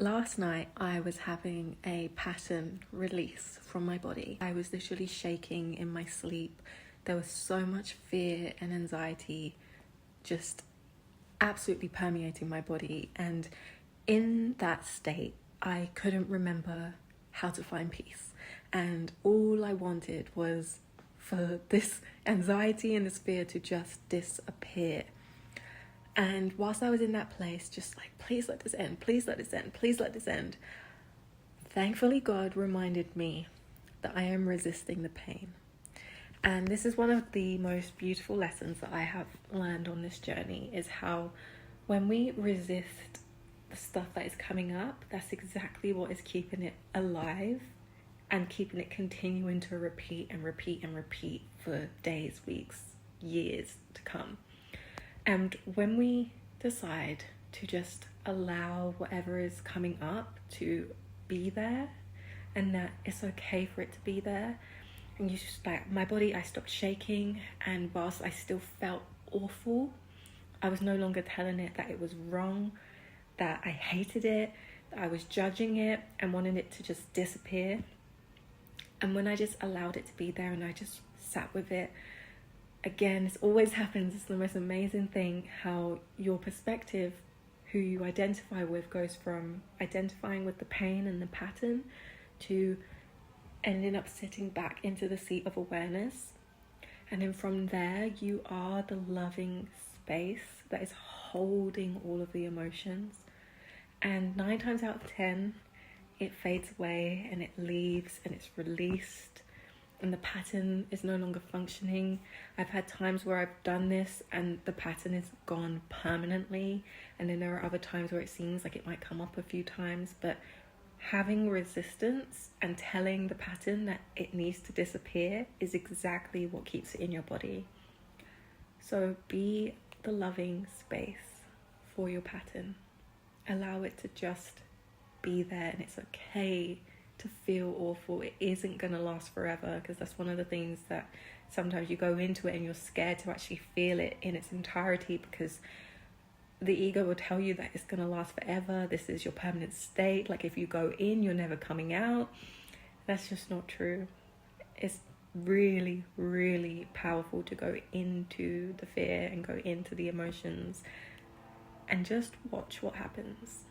Last night I was having a pattern release from my body. I was literally shaking in my sleep. There was so much fear and anxiety just absolutely permeating my body. And in that state, I couldn't remember how to find peace. And all I wanted was for this anxiety and this fear to just disappear. And whilst I was in that place, just like, please let this end, please let this end, please let this end, thankfully God reminded me that I am resisting the pain. And this is one of the most beautiful lessons that I have learned on this journey, is how when we resist the stuff that is coming up, that's exactly what is keeping it alive and keeping it continuing to repeat and repeat and repeat for days, weeks, years to come. And when we decide to just allow whatever is coming up to be there, and that it's okay for it to be there, and you just like, my body, I stopped shaking, and whilst I still felt awful, I was no longer telling it that it was wrong, that I hated it, that I was judging it and wanting it to just disappear. And when I just allowed it to be there and I just sat with it, again, this always happens. It's the most amazing thing how your perspective, who you identify with, goes from identifying with the pain and the pattern to ending up sitting back into the seat of awareness. And then from there, you are the loving space that is holding all of the emotions. And 9 times out of 10, it fades away and it leaves and it's released. And the pattern is no longer functioning. I've had times where I've done this and the pattern is gone permanently. And then there are other times where it seems like it might come up a few times. But having resistance and telling the pattern that it needs to disappear is exactly what keeps it in your body. So be the loving space for your pattern. Allow it to just be there, and it's okay to feel awful. It isn't going to last forever, because that's one of the things that sometimes you go into it and you're scared to actually feel it in its entirety, because the ego will tell you that it's going to last forever. This is your permanent state. Like if you go in, you're never coming out. That's just not true. It's really, really powerful to go into the fear and go into the emotions and just watch what happens.